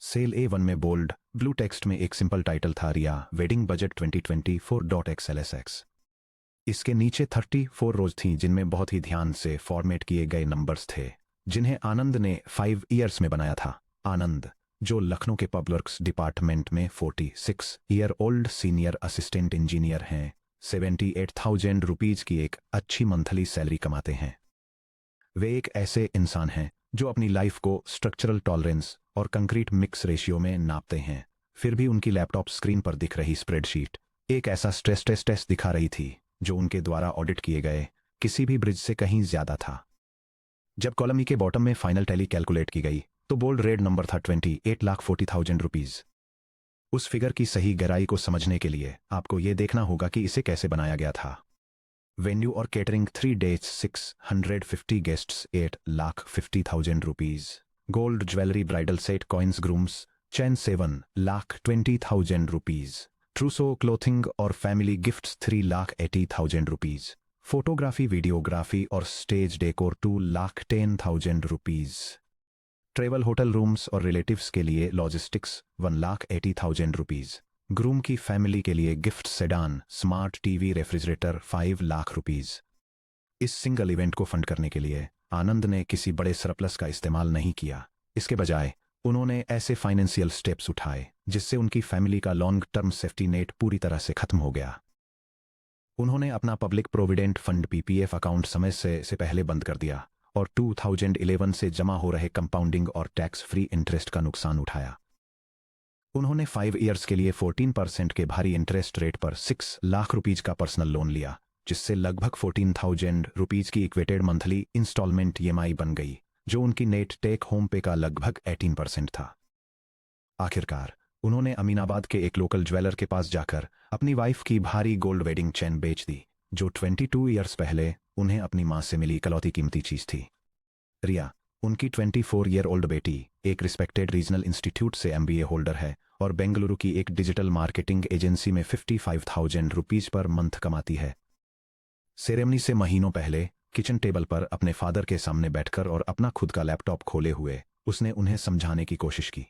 Cell A1 में bold blue text में एक सिंपल टाइटल था, रिया वेडिंग बजट 2024.xlsx। इसके नीचे 34 रोज थीं जिनमें बहुत ही ध्यान से फॉर्मेट किए गए नंबर्स थे, जिन्हें आनंद ने 5 ईयर्स में बनाया था। आनंद, जो लखनऊ के पब्लिक्स डिपार्टमेंट में 46 year old senior assistant engineer हैं, 78,000 रुपीज की एक अच्छी मंथली सैलरी कमाते हैं। वे एक ऐसे इंसान हैं जो अपनी लाइफ को स्ट्रक्चरल टॉलरेंस और कंक्रीट मिक्स रेशियो में नापते हैं। फिर भी उनकी लैपटॉप स्क्रीन पर दिख रही स्प्रेडशीट एक ऐसा स्ट्रेस टेस्ट दिखा रही थी जो उनके द्वारा ऑडिट किए गए किसी भी ब्रिज से कहीं ज्यादा था। जब कॉलम ई के बॉटम में फाइनल टैली कैलकुलेट की गई तो बोल्ड रेड नंबर था 28,40,000 रुपीज। उस फिगर की सही गहराई को समझने के लिए आपको यह देखना होगा कि इसे कैसे बनाया गया था। वेन्यू और catering 3 dates 650 guests 8,50,000 rupees. Gold jewellery bridal set coins groom's chain 7,20,000 rupees. Trousseau clothing और family gifts 3,80,000 rupees. Photography videography और stage decor 2,10,000 rupees. Travel hotel rooms और रिलेटिव्स के लिए लॉजिस्टिक्स 1,80,000 रुपीज। ग्रूम की फैमिली के लिए gift sedan smart TV refrigerator 5 lakh rupees. इस single event को फंड करने के लिए आनंद ने किसी बड़े सरप्लस का इस्तेमाल नहीं किया। इसके बजाय उन्होंने ऐसे फाइनेंशियल स्टेप्स उठाए जिससे उनकी फैमिली का लॉन्ग टर्म सेफ्टी नेट पूरी तरह से खत्म हो गया। उन्होंने अपना public provident fund PPF account समय से पहले बंद कर दिया और 2011 से जमा हो रहे कंपाउंडिंग और टैक्स फ्री इंटरेस्ट का नुकसान उठाया। उन्होंने 5 ईयर्स के लिए 14% के भारी इंटरेस्ट रेट पर 6 लाख रुपीज का पर्सनल लोन लिया, जिससे लगभग 14,000 रुपीज की इक्वेटेड मंथली इंस्टॉलमेंट EMI बन गई, जो उनकी नेट टेक होम पे का लगभग 18% था। आखिरकार उन्होंने अमीनाबाद के एक लोकल ज्वेलर के पास जाकर अपनी वाइफ की भारी गोल्ड वेडिंग चेन बेच दी, जो 22 ईयर्स पहले उन्हें अपनी मां से मिली इकलौती कीमती चीज थी। रिया, उनकी 24 ईयर ओल्ड बेटी, एक रिस्पेक्टेड रीजनल इंस्टीट्यूट से MBA होल्डर है और बेंगलुरु की एक डिजिटल मार्केटिंग एजेंसी में 55,000 रुपीज पर मंथ कमाती है। सेरेमनी से महीनों पहले किचन टेबल पर अपने फादर के सामने बैठकर और अपना खुद का लैपटॉप खोले हुए उसने उन्हें समझाने की कोशिश की।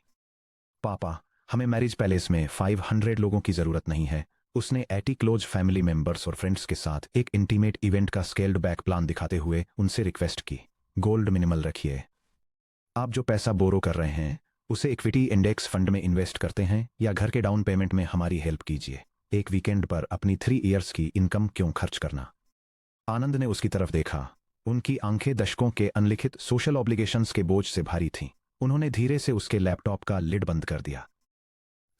पापा, हमें मैरिज पैलेस में 500 लोगों की जरूरत नहीं है। उसने 80 क्लोज फैमिली मेंबर्स और फ्रेंड्स के साथ एक इंटीमेट इवेंट का स्केल्ड बैक प्लान दिखाते हुए उनसे रिक्वेस्ट की, गोल्ड मिनिमल रखिए। आप जो पैसा बोरो कर रहे हैं उसे इक्विटी इंडेक्स फंड में इन्वेस्ट करते हैं या घर के डाउन पेमेंट में हमारी हेल्प कीजिए। एक वीकेंड पर अपनी 3 ईयर्स की इनकम क्यों खर्च करना। आनंद ने उसकी तरफ देखा। उनकी आंखें दशकों के अनलिखित सोशल ऑब्लिगेशंस के बोझ से भारी थीं। उन्होंने धीरे से उसके लैपटॉप का लिड बंद कर दिया।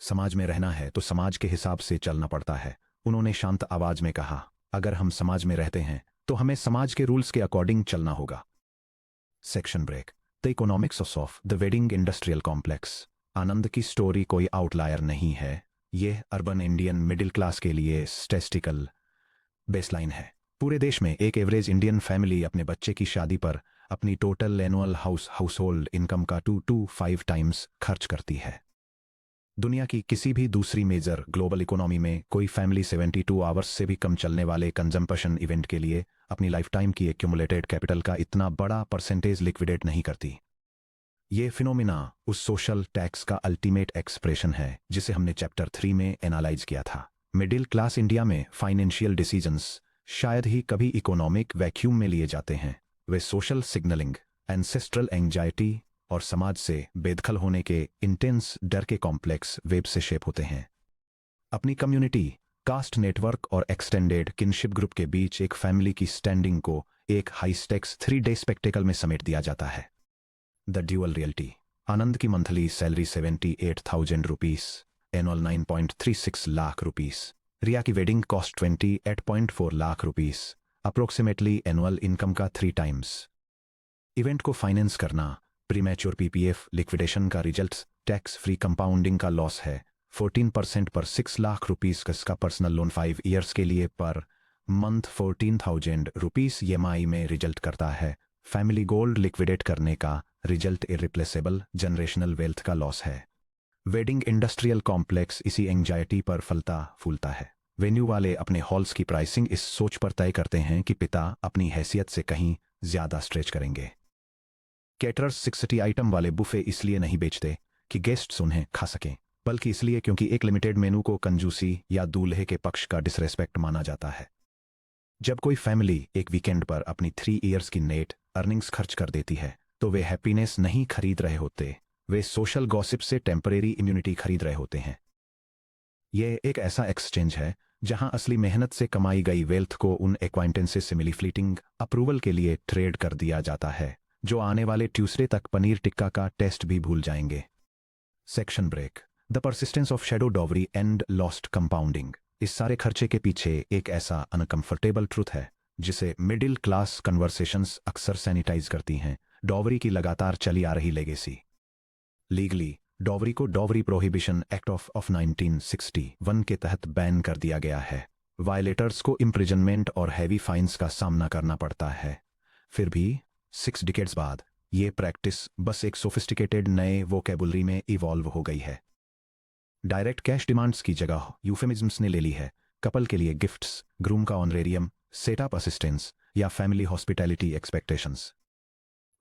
समाज में रहना है तो समाज के हिसाब से चलना पड़ता है, उन्होंने शांत आवाज में कहा। अगर हम समाज में रहते हैं तो हमें समाज के रूल्स के अकॉर्डिंग चलना होगा। Section break. The economics of the wedding industrial complex. Anand की स्टोरी कोई आउटलायर नहीं है। यह अर्बन इंडियन मिडिल क्लास के लिए स्टैटिस्टिकल बेसलाइन है। पूरे देश में एक एवरेज इंडियन फैमिली अपने बच्चे की शादी पर अपनी टोटल एनुअल हाउसहोल्ड इनकम का 2 to 5 टाइम्स खर्च करती है। दुनिया की किसी भी दूसरी मेजर ग्लोबल इकोनॉमी में कोई फैमिली 72 आवर्स से भी कम चलने वाले कंजम्पशन इवेंट के लिए अपनी लाइफ टाइम की एक्यूमुलेटेड कैपिटल का इतना बड़ा परसेंटेज लिक्विडेट नहीं करती। ये फिनोमिना उस सोशल टैक्स का अल्टीमेट एक्सप्रेशन है जिसे हमने चैप्टर 3 में एनालाइज किया था। मिडिल क्लास इंडिया में फाइनेंशियल डिसीजंस शायद ही कभी इकोनॉमिक वैक्यूम में लिए जाते हैं। वे सोशल सिग्नलिंग, एंसेस्ट्रल एंजाइटी और समाज से बेदखल होने के इंटेंस डर के कॉम्प्लेक्स वेब से शेप होते हैं। अपनी कम्युनिटी, कास्ट नेटवर्क और एक्सटेंडेड किनशिप ग्रुप के बीच एक फैमिली की स्टैंडिंग को एक हाई स्टेक्स 3-day स्पेक्टेकल में समेट दिया जाता है। The dual reality. आनंद की monthly salary 78,000 rupees, annual 9.36 lakh rupees. Riya की wedding cost 28.4 lakh rupees, approximately annual income का 3 टाइम्स। इवेंट को फाइनेंस करना, प्रीमैच्योर PPF लिक्विडेशन का रिजल्ट टैक्स फ्री कंपाउंडिंग का लॉस है। 14% पर 6 लाख रुपीस का पर्सनल लोन 5 ईयर्स के लिए पर मंथ 14,000 रुपीस EMI में रिजल्ट करता है। फैमिली गोल्ड लिक्विडेट करने का रिजल्ट इरिप्लेसेबल जनरेशनल वेल्थ का लॉस है। वेडिंग इंडस्ट्रियल कॉम्प्लेक्स इसी एंजाइटी पर फलता फूलता है। वेन्यू वाले अपने हॉल्स की प्राइसिंग इस सोच पर तय करते हैं कि पिता अपनी हैसियत से कहीं ज्यादा स्ट्रेच करेंगे। कैटरर्स 60 आइटम वाले बुफे इसलिए नहीं बेचते कि गेस्ट्स उन्हें खा सकें, बल्कि इसलिए क्योंकि एक लिमिटेड मेनू को कंजूसी या दूल्हे के पक्ष का डिसरेस्पेक्ट माना जाता है। जब कोई फैमिली एक वीकेंड पर अपनी 3 ईयर्स की नेट अर्निंग्स खर्च कर देती है, तो वे हैप्पीनेस नहीं खरीद रहे होते, वे सोशल गॉसिप से टेम्परेरी इम्यूनिटी खरीद रहे होते हैं। यह एक ऐसा एक्सचेंज है जहां असली मेहनत से कमाई गई वेल्थ को उन एक्वाइंटेंसेस से मिली फ्लीटिंग अप्रूवल के लिए ट्रेड कर दिया जाता है, जो आने वाले ट्यूसडे तक पनीर टिक्का का टेस्ट भी भूल जाएंगे। Section break. The persistence of shadow dowry and lost compounding. इस सारे खर्चे के पीछे एक ऐसा अनकंफर्टेबल ट्रूथ है जिसे मिडिल क्लास कन्वर्सेशंस अक्सर सैनिटाइज करती हैं, डॉवरी की लगातार चली आ रही लेगेसी। लीगली डॉवरी को डॉवरी प्रोहिबिशन एक्ट ऑफ 1961 के तहत बैन कर दिया गया है। वायलेटर्स को इम्प्रिजनमेंट और हैवी फाइन्स का सामना करना पड़ता है। फिर भी 6 डिकेड्स बाद ये प्रैक्टिस बस एक सोफिस्टिकेटेड नए वोकेबुलरी में इवॉल्व हो गई है। डायरेक्ट कैश डिमांड्स की जगह यूफेमिज्म्स ने ले ली है। कपल के लिए गिफ्ट्स, ग्रूम का ऑनरेरियम, सेटअप असिस्टेंस या फैमिली हॉस्पिटैलिटी एक्सपेक्टेशंस।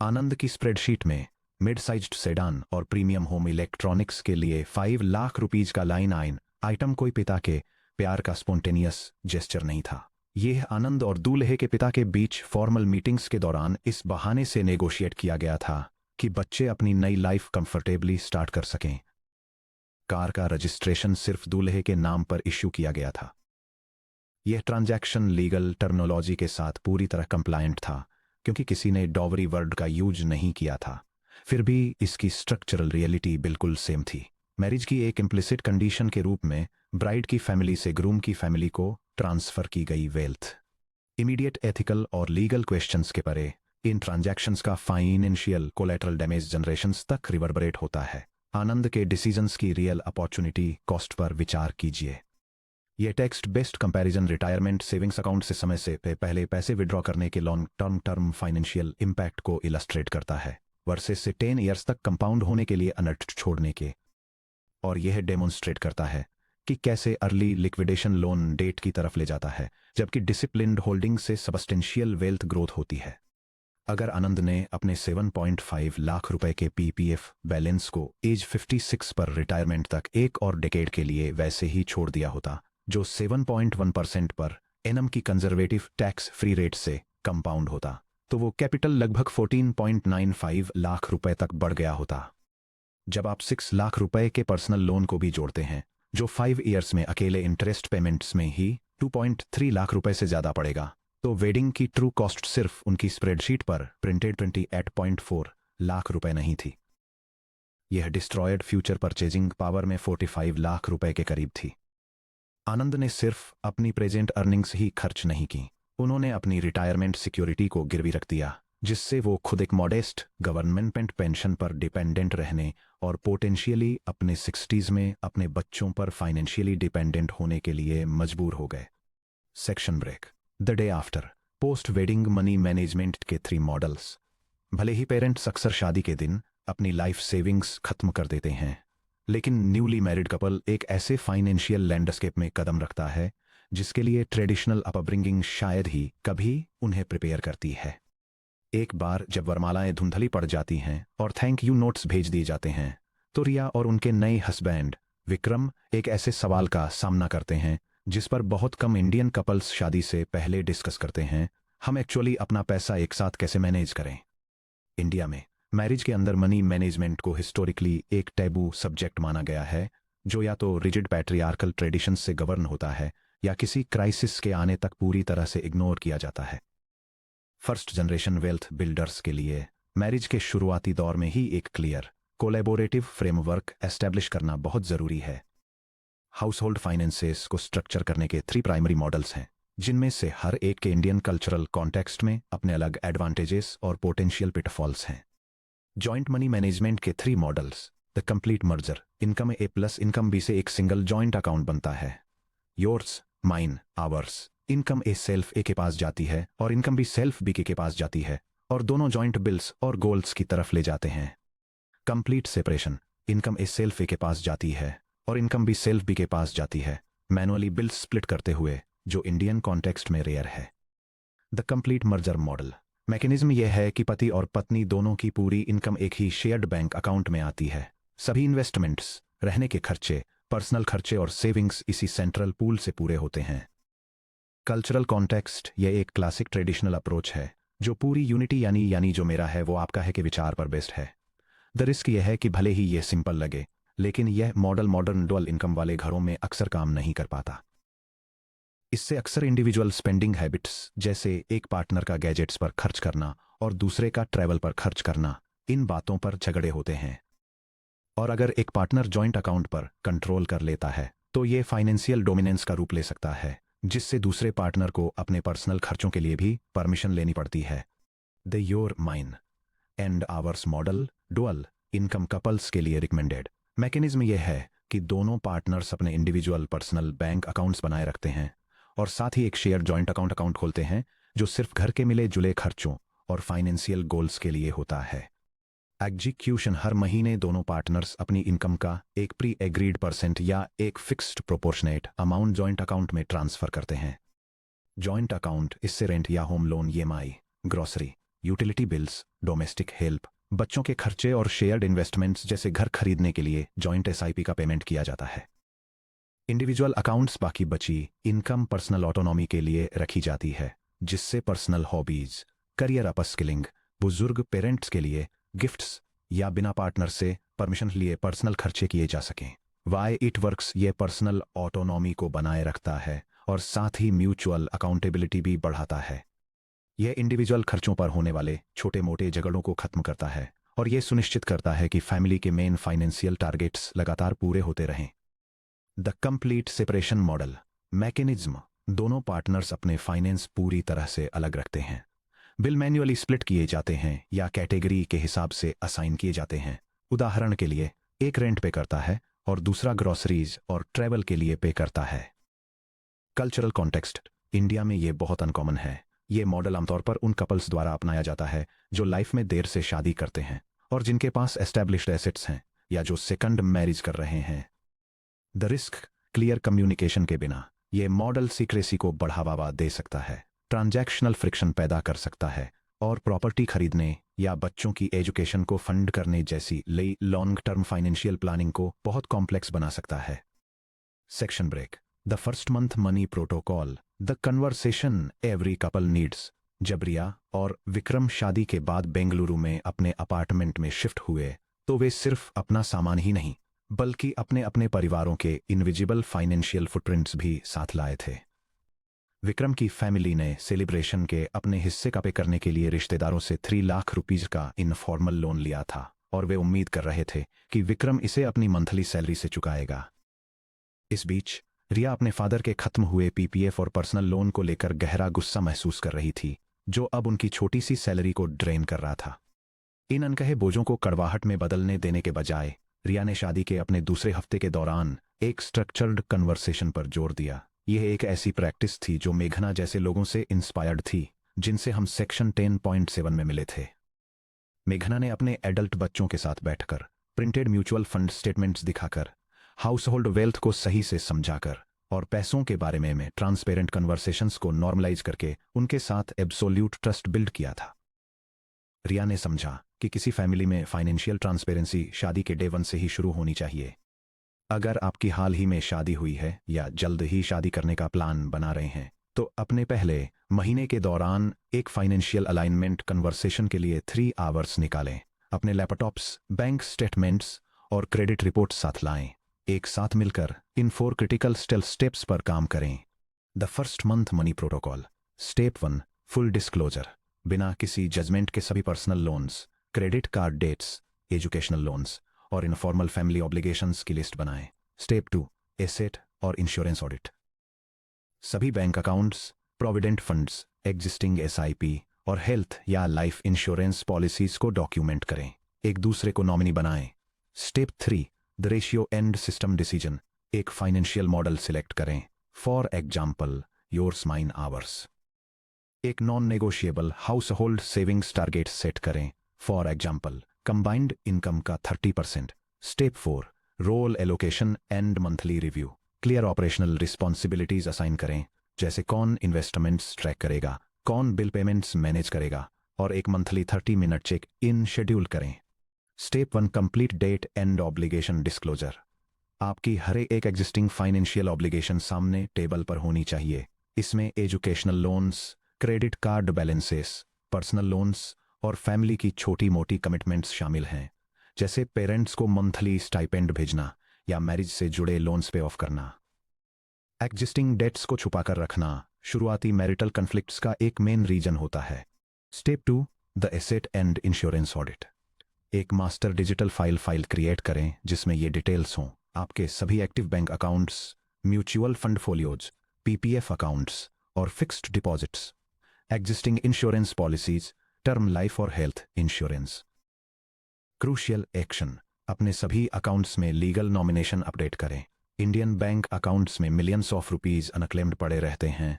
आनंद की स्प्रेडशीट में मिड साइज्ड सेडान और प्रीमियम होम इलेक्ट्रॉनिक्स के लिए 5 लाख रुपीज का लाइन आइटम कोई पिता के प्यार का स्पॉन्टेनियस जेस्चर नहीं था। यह आनंद और दूल्हे के पिता के बीच फॉर्मल मीटिंग्स के दौरान इस बहाने से नेगोशिएट किया गया था कि बच्चे अपनी नई लाइफ कंफर्टेबली स्टार्ट कर सकें। कार का रजिस्ट्रेशन सिर्फ दूल्हे के नाम पर इश्यू किया गया था। यह ट्रांजैक्शन लीगल टर्मिनोलॉजी के साथ पूरी तरह कंप्लायंट था, क्योंकि किसी ने डॉवरी वर्ड का यूज नहीं किया था। फिर भी इसकी स्ट्रक्चरल रियलिटी बिल्कुल सेम थी। मैरिज की एक इम्प्लिसिट कंडीशन के रूप में ब्राइड की फैमिली से ग्रूम की फैमिली को ट्रांसफर की गई वेल्थ। इमीडिएट एथिकल और लीगल क्वेश्चंस के परे इन ट्रांजैक्शंस का फाइनेंशियल कोलैटरल डैमेज जनरेशंस तक रिवर्बरेट होता है। आनंद के डिसीजंस की रियल अपॉर्चुनिटी कॉस्ट पर विचार कीजिए। यह text based comparison retirement savings account से समय से पहले पैसे विड्रॉ करने के लॉन्ग टर्म फाइनेंशियल इम्पैक्ट को इलस्ट्रेट करता है, वर्सेस से 10 ईयर्स तक कंपाउंड होने के लिए अनट छोड़ने के। और यह डेमोन्स्ट्रेट करता है कि कैसे अर्ली लिक्विडेशन लोन डेट की तरफ ले जाता है, जबकि डिसिप्लिन्ड होल्डिंग से सबस्टेंशियल वेल्थ ग्रोथ होती है। अगर आनंद ने अपने 7.5 लाख रुपए के पीपीएफ बैलेंस को एज 56 पर रिटायरमेंट तक एक और डेकेड के लिए वैसे ही छोड़ दिया होता, जो 7.1% पर एनम की कंजर्वेटिव टैक्स फ्री रेट से कंपाउंड होता, तो वो कैपिटल लगभग 14.95 लाख रुपए तक बढ़ गया होता। जब आप 6 लाख रुपए के पर्सनल लोन को भी जोड़ते हैं, जो 5 ईयर्स में अकेले इंटरेस्ट पेमेंट्स में ही 2.3 लाख रुपए से ज्यादा पड़ेगा, तो वेडिंग की ट्रू कॉस्ट सिर्फ उनकी स्प्रेडशीट पर प्रिंटेड 28.4 लाख रुपए नहीं थी। यह डिस्ट्रॉयड फ्यूचर परचेजिंग पावर में 45 लाख रुपए के करीब थी। आनंद ने सिर्फ अपनी प्रेजेंट अर्निंग्स ही खर्च नहीं की, उन्होंने अपनी रिटायरमेंट सिक्योरिटी को गिरवी रख दिया, जिससे वो खुद एक मॉडेस्ट गवर्नमेंट पेंशन पर डिपेंडेंट रहने और पोटेंशियली अपने 60s में अपने बच्चों पर फाइनेंशियली डिपेंडेंट होने के लिए मजबूर हो गए। Section break. The day after. Post wedding money management के 3 मॉडल्स। भले ही पेरेंट्स अक्सर शादी के दिन अपनी लाइफ सेविंग्स खत्म कर देते हैं, लेकिन न्यूली मैरिड कपल एक ऐसे फाइनेंशियल लैंडस्केप में कदम रखता है जिसके लिए ट्रेडिशनल अपब्रिंगिंग शायद ही कभी उन्हें प्रिपेयर करती है। एक बार जब वरमालाएं धुंधली पड़ जाती हैं और थैंक यू नोट्स भेज दिए जाते हैं, तो रिया और उनके नए हस्बैंड विक्रम एक ऐसे सवाल का सामना करते हैं जिस पर बहुत कम इंडियन कपल्स शादी से पहले डिस्कस करते हैं: हम एक्चुअली अपना पैसा एक साथ कैसे मैनेज करें। इंडिया में मैरिज के अंदर मनी मैनेजमेंट को हिस्टोरिकली एक टैबू सब्जेक्ट माना गया है, जो या तो रिजिड पैट्रियार्कल ट्रेडिशंस से गवर्न होता है या किसी क्राइसिस के आने तक पूरी तरह से इग्नोर किया जाता है। फर्स्ट जनरेशन वेल्थ बिल्डर्स के लिए मैरिज के शुरुआती दौर में ही एक क्लियर कोलैबोरेटिव फ्रेमवर्क एस्टैब्लिश करना बहुत जरूरी है। हाउस होल्ड फाइनेंसेस को स्ट्रक्चर करने के 3 प्राइमरी मॉडल्स हैं, जिनमें से हर एक के इंडियन कल्चरल कॉन्टेक्स्ट में अपने अलग एडवांटेजेस और पोटेंशियल पिटफॉल्स हैं। जॉइंट मनी मैनेजमेंट के 3 models. The complete merger. Income A plus income B से एक सिंगल जॉइंट अकाउंट बनता है। Yours, mine, ours. Income A self A के पास जाती है और इनकम भी सेल्फ बी के पास जाती है, और दोनों जॉइंट बिल्स और गोल्स की तरफ ले जाते हैं। Complete separation. Income A self A के पास जाती है और इनकम भी सेल्फ बी के पास जाती है, मैनुअली बिल्स स्प्लिट करते हुए, जो इंडियन कॉन्टेक्स्ट में रेयर है। The complete merger model. Mechanism यह है कि पति और पत्नी दोनों की पूरी इनकम एक ही शेयर्ड बैंक अकाउंट में आती है, सभी इन्वेस्टमेंट्स, रहने के खर्चे, पर्सनल खर्चे और सेविंग्स इसी सेंट्रल पूल से पूरे होते हैं। कल्चरल कॉन्टेक्स्ट, यह एक क्लासिक ट्रेडिशनल अप्रोच है जो पूरी यूनिटी यानी जो मेरा है वो आपका है के विचार पर बेस्ड है। द रिस्क यह है कि भले ही यह सिंपल लगे, लेकिन यह मॉडल मॉडर्न डुअल इनकम वाले घरों में अक्सर काम नहीं कर पाता। इससे अक्सर इंडिविजुअल स्पेंडिंग हैबिट्स, जैसे एक पार्टनर का गैजेट्स पर खर्च करना और दूसरे का ट्रैवल पर खर्च करना, इन बातों पर झगड़े होते हैं। और अगर एक पार्टनर जॉइंट अकाउंट पर कंट्रोल कर लेता है तो ये फाइनेंशियल डोमिनेंस का रूप ले सकता है, जिससे दूसरे पार्टनर को अपने पर्सनल खर्चों के लिए भी परमिशन लेनी पड़ती है। The your mine and hours model dual income couples के लिए रिकमेंडेड मैकेनिज्म यह है कि दोनों पार्टनर्स अपने इंडिविजुअल पर्सनल बैंक अकाउंट्स बनाए रखते हैं और साथ ही एक शेयर जॉइंट अकाउंट खोलते हैं जो सिर्फ घर के मिले जुले खर्चों और फाइनेंशियल गोल्स के लिए होता है। एग्जीक्यूशन, हर महीने दोनों पार्टनर्स अपनी इनकम का एक प्री एग्रीड परसेंट या एक fixed proportionate amount joint account में ट्रांसफर करते हैं। जॉइंट अकाउंट इससे रेंट या home loan, EMI, grocery, utility bills, domestic help, बच्चों के खर्चे और शेयर्ड इन्वेस्टमेंट्स जैसे घर खरीदने के लिए जॉइंट एसआईपी का पेमेंट किया जाता है। इंडिविजुअल अकाउंट्स बाकी बची इनकम पर्सनल ऑटोनॉमी के लिए रखी जाती है, जिससे पर्सनल हॉबीज, करियर अपस्किलिंग, बुजुर्ग पेरेंट्स के लिए गिफ्ट्स या बिना पार्टनर से परमिशन लिए पर्सनल खर्चे किए जा सकें। वाई इट वर्क्स, ये पर्सनल ऑटोनॉमी को बनाए रखता है और साथ ही म्यूचुअल अकाउंटेबिलिटी भी बढ़ाता है। यह इंडिविजुअल खर्चों पर होने वाले छोटे मोटे झगड़ों को खत्म करता है और यह सुनिश्चित करता है कि फैमिली के मेन फाइनेंशियल टारगेट्स लगातार पूरे होते रहें। The complete separation model mechanism, दोनों पार्टनर्स अपने फाइनेंस पूरी तरह से अलग रखते हैं। बिल मैन्युअली स्प्लिट किए जाते हैं या कैटेगरी के हिसाब से असाइन किए जाते हैं। उदाहरण के लिए, एक रेंट पे करता है और दूसरा ग्रोसरीज और ट्रैवल के लिए पे करता है। कल्चरल कॉन्टेक्स्ट, इंडिया में ये बहुत अनकॉमन है। ये मॉडल आमतौर पर उन कपल्स द्वारा अपनाया जाता है जो लाइफ में देर से शादी करते हैं और जिनके पास एस्टैब्लिश्ड एसेट्स हैं या जो सेकंड मैरिज कर रहे हैं। द रिस्क, क्लियर कम्युनिकेशन के बिना यह मॉडल सीक्रेसी को बढ़ावा दे सकता है, ट्रांजैक्शनल फ्रिक्शन पैदा कर सकता है और प्रॉपर्टी खरीदने या बच्चों की एजुकेशन को फंड करने जैसी लॉन्ग टर्म फाइनेंशियल प्लानिंग को बहुत कॉम्प्लेक्स बना सकता है। Section break, the first month money protocol, the conversation every couple needs. जब रिया और विक्रम शादी के बाद बेंगलुरु में अपने अपार्टमेंट में शिफ्ट हुए तो वे सिर्फ अपना सामान ही नहीं बल्कि अपने अपने परिवारों के इनविजिबल फाइनेंशियल फुटप्रिंट्स भी साथ लाए थे। विक्रम की फैमिली ने सेलिब्रेशन के अपने हिस्से का पे करने के लिए रिश्तेदारों से 3 लाख रुपीज का इनफॉर्मल लोन लिया था और वे उम्मीद कर रहे थे कि विक्रम इसे अपनी मंथली सैलरी से चुकाएगा। इस बीच रिया अपने फादर के खत्म हुए पीपीएफ और पर्सनल लोन को लेकर गहरा गुस्सा महसूस कर रही थी, जो अब उनकी छोटी सी सैलरी को ड्रेन कर रहा था। इन अनकहे बोझों को कड़वाहट में बदलने देने के बजाय रिया ने शादी के अपने दूसरे हफ्ते के दौरान एक स्ट्रक्चर्ड कन्वर्सेशन पर जोर दिया। यह एक ऐसी प्रैक्टिस थी जो मेघना जैसे लोगों से इंस्पायर्ड थी, जिनसे हम सेक्शन 10.7 में मिले थे। मेघना ने अपने एडल्ट बच्चों के साथ बैठकर प्रिंटेड म्यूचुअल फंड स्टेटमेंट्स दिखाकर, हाउस होल्ड वेल्थ को सही से समझाकर और पैसों के बारे में ट्रांसपेरेंट कन्वर्सेशंस को नॉर्मलाइज करके उनके साथ एब्सोल्यूट ट्रस्ट बिल्ड किया था। रिया ने समझा कि किसी फैमिली में फाइनेंशियल ट्रांसपेरेंसी शादी के डे 1 से ही शुरू होनी चाहिए। अगर आपकी हाल ही में शादी हुई है या जल्द ही शादी करने का प्लान बना रहे हैं तो अपने पहले महीने के दौरान एक फाइनेंशियल अलाइनमेंट कन्वर्सेशन के लिए 3 आवर्स निकालें। अपने लैपटॉप्स, बैंक स्टेटमेंट्स और क्रेडिट रिपोर्ट साथ लाएं। एक साथ मिलकर इन 4 क्रिटिकल स्टेप्स पर काम करें। The first month money protocol. Step 1, full disclosure. बिना किसी जजमेंट के सभी personal loans, credit card debts, educational loans और इनफॉर्मल फैमिली ऑब्लिगेशंस की लिस्ट बनाएं। स्टेप 2, एसेट और इंश्योरेंस ऑडिट। सभी bank accounts, provident funds, existing SIP और हेल्थ या लाइफ इंश्योरेंस पॉलिसीज को डॉक्यूमेंट करें। एक दूसरे को नॉमिनी बनाएं। Step 3, the ratio and system decision. एक फाइनेंशियल मॉडल सिलेक्ट करें, for example yours mine ours. एक non negotiable household savings target set करें, फॉर एग्जाम्पल कंबाइंड इनकम का 30%। Step 4, role allocation and monthly review. Clear operational responsibilities assign करें, जैसे कौन investments track करेगा, कौन bill payments manage करेगा और एक monthly 30 minute check in schedule करें। Step 1 complete debt and obligation disclosure. आपकी हर एक एग्जिस्टिंग फाइनेंशियल ऑब्लिगेशन सामने टेबल पर होनी चाहिए। इसमें educational loans, credit card balances, personal loans और फैमिली की छोटी मोटी कमिटमेंट्स शामिल हैं, जैसे पेरेंट्स को मंथली स्टाइपेंड भेजना या मैरिज से जुड़े लोन्स पे ऑफ करना। एग्जिस्टिंग डेट्स को छुपाकर रखना शुरुआती मैरिटल कन्फ्लिक्ट्स का एक मेन रीजन होता है। Step 2 the asset and insurance audit. एक मास्टर डिजिटल फाइल क्रिएट करें जिसमें ये डिटेल्स हों, आपके सभी active bank accounts, mutual fund folios, PPF accounts और fixed deposits, existing insurance policies, term life और हेल्थ इंश्योरेंस। क्रूशियल एक्शन, अपने सभी अकाउंट्स में लीगल नॉमिनेशन अपडेट करें। इंडियन बैंक अकाउंट्स में मिलियंस ऑफ रुपीज अनक्लेम्ड पड़े रहते हैं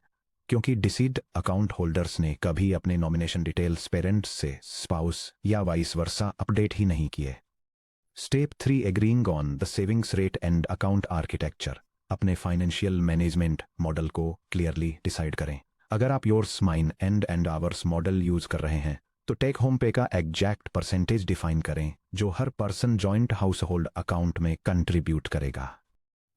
क्योंकि डिसीड अकाउंट होल्डर्स ने कभी अपने नॉमिनेशन डिटेल्स पेरेंट्स से, स्पाउस या वाइस वर्सा अपडेट ही नहीं किए। Step 3 agreeing on the savings rate and account architecture. अपने फाइनेंशियल मैनेजमेंट मॉडल को क्लियरली डिसाइड करें। अगर आप yours, mine and hours model use कर रहे हैं तो टेक होम पे का एग्जैक्ट परसेंटेज डिफाइन करें जो हर person joint household account में कंट्रीब्यूट करेगा।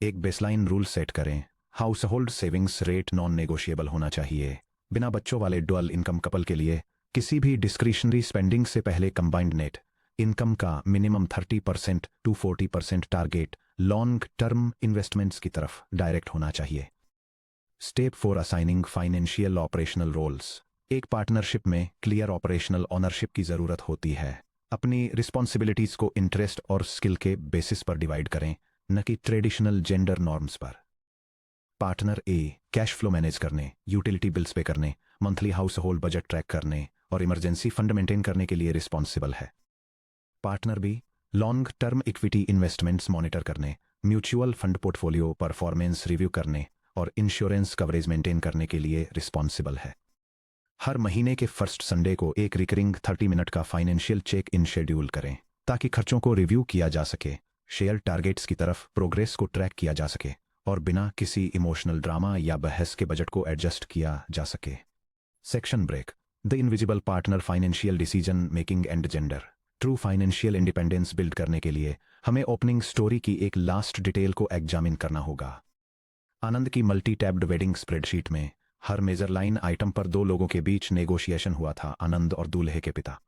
एक बेसलाइन रूल सेट करें, household savings rate non negotiable होना चाहिए। बिना बच्चों वाले डुअल इनकम कपल के लिए किसी भी डिस्क्रिशनरी स्पेंडिंग से पहले कंबाइंड नेट इनकम का minimum 30% to 40% target long term investments की तरफ डायरेक्ट होना चाहिए। Step 4 assigning financial operational roles. एक पार्टनरशिप में क्लियर ऑपरेशनल ऑनरशिप की जरूरत होती है। अपनी रिस्पॉन्सिबिलिटीज को इंटरेस्ट और स्किल के बेसिस पर डिवाइड करें, न कि ट्रेडिशनल जेंडर नॉर्म्स पर। पार्टनर ए कैश फ्लो मैनेज करने, यूटिलिटी बिल्स पे करने, monthly house hold budget track करने और इमरजेंसी फंड मेंटेन करने के लिए रिस्पॉन्सिबल है। Partner B long term equity investments monitor करने, mutual fund portfolio performance review करने और इंश्योरेंस कवरेज मेंटेन करने के लिए रिस्पॉन्सिबल है। हर महीने के फर्स्ट संडे को एक रिकरिंग 30 मिनट का फाइनेंशियल चेक इन शेड्यूल करें ताकि खर्चों को रिव्यू किया जा सके, शेयर टारगेट्स की तरफ प्रोग्रेस को ट्रैक किया जा सके और बिना किसी इमोशनल ड्रामा या बहस के बजट को एडजस्ट किया जा सके। Section break, the invisible partner financial decision making and gender. True financial independence build करने के लिए हमें ओपनिंग स्टोरी की एक लास्ट डिटेल को एग्जामिन करना होगा। आनंद की मल्टी टैब्ड वेडिंग स्प्रेडशीट में हर मेजर लाइन आइटम पर दो लोगों के बीच नेगोशिएशन हुआ था, आनंद और दूल्हे के पिता।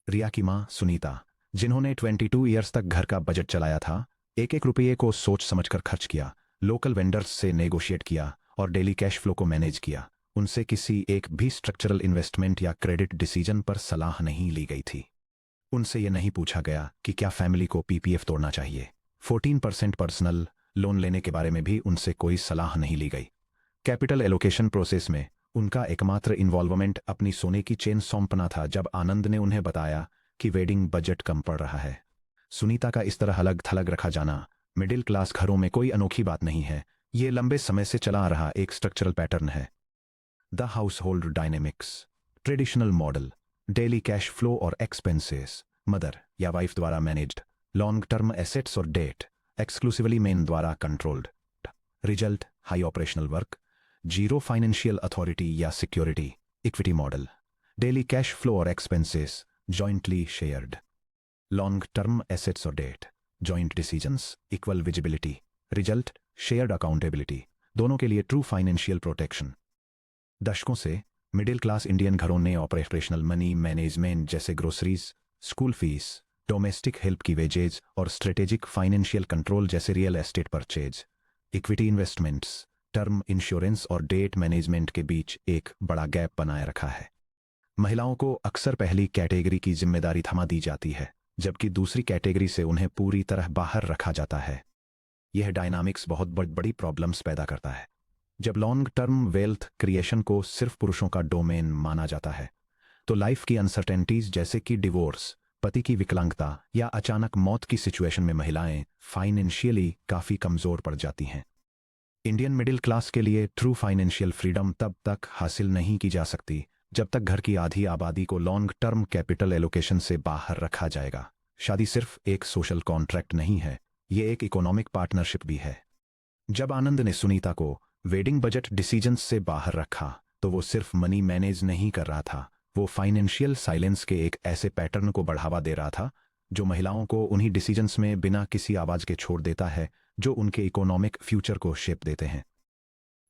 रिया की मां सुनीता, जिन्होंने 22 ईयर्स तक घर का बजट चलाया था, एक एक रुपये को सोच समझकर खर्च किया, लोकल वेंडर्स से नेगोशिएट किया और डेली कैश फ्लो को मैनेज किया। उनसे किसी एक भी स्ट्रक्चरल इन्वेस्टमेंट या क्रेडिट डिसीजन पर सलाह नहीं ली गई थी। उनसे यह नहीं पूछा गया कि क्या फैमिली को पीपीएफ तोड़ना चाहिए। 14% पर्सनल लोन लेने के बारे में भी उनसे कोई सलाह नहीं ली गई। कैपिटल एलोकेशन प्रोसेस में उनका एकमात्र इन्वॉल्वमेंट अपनी सोने की चेन सौंपना था जब आनंद ने उन्हें बताया कि वेडिंग बजट कम पड़ रहा है। सुनीता का इस तरह अलग थलग रखा जाना मिडिल क्लास घरों में कोई अनोखी बात नहीं है, ये लंबे समय से चला आ रहा एक स्ट्रक्चरल पैटर्न है। The household dynamics. Traditional model, daily cash flow और एक्सपेंसेस मदर या वाइफ द्वारा मैनेज्ड, लॉन्ग टर्म एसेट्स और डेट एक्सक्लूसिवली मेन द्वारा controlled. Result high operational work, zero financial authority या security. Equity model, daily cash flow और expenses jointly shared, long term assets और debt joint decisions, equal visibility. Result shared accountability, दोनों के लिए true financial protection. दशकों से middle class Indian घरों ने ऑपरेशनल मनी मैनेजमेंट जैसे groceries, school fees, domestic help की वेजेज और स्ट्रेटेजिक फाइनेंशियल कंट्रोल जैसे real estate purchase, equity investments, term insurance और डेट मैनेजमेंट के बीच एक बड़ा गैप बनाए रखा है। महिलाओं को अक्सर पहली कैटेगरी की जिम्मेदारी थमा दी जाती है जबकि दूसरी कैटेगरी से उन्हें पूरी तरह बाहर रखा जाता है। यह डायनामिक्स बहुत बड़ी प्रॉब्लम्स पैदा करता है। जब लॉन्ग टर्म वेल्थ क्रिएशन को सिर्फ पुरुषों का डोमेन माना जाता है तो लाइफ की अनसर्टेनिटीज जैसे कि डिवोर्स, पति की विकलांगता या अचानक मौत की सिचुएशन में महिलाएं फाइनेंशियली काफी कमजोर पड़ जाती हैं। इंडियन मिडिल क्लास के लिए ट्रू फाइनेंशियल फ्रीडम तब तक हासिल नहीं की जा सकती जब तक घर की आधी आबादी को लॉन्ग टर्म कैपिटल एलोकेशन से बाहर रखा जाएगा। शादी सिर्फ एक सोशल कॉन्ट्रैक्ट नहीं है, ये एक इकोनॉमिक पार्टनरशिप भी है। जब आनंद ने सुनीता को वेडिंग बजट डिसीजंस से बाहर रखा तो वो सिर्फ मनी मैनेज नहीं कर रहा था, वो फाइनेंशियल साइलेंस के एक ऐसे पैटर्न को बढ़ावा दे रहा था जो महिलाओं को उन्हीं डिसीजंस में बिना किसी आवाज के छोड़ देता है जो उनके इकोनॉमिक फ्यूचर को शेप देते हैं।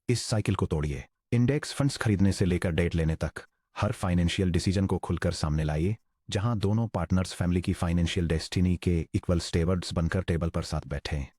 इस साइकिल को तोड़िए। इंडेक्स फंड्स खरीदने से लेकर डेट लेने तक हर फाइनेंशियल डिसीजन को खुलकर सामने लाइए, जहां दोनों पार्टनर्स फैमिली की फाइनेंशियल डेस्टिनी के इक्वल स्टेवर्ड्स बनकर टेबल पर साथ बैठे हैं।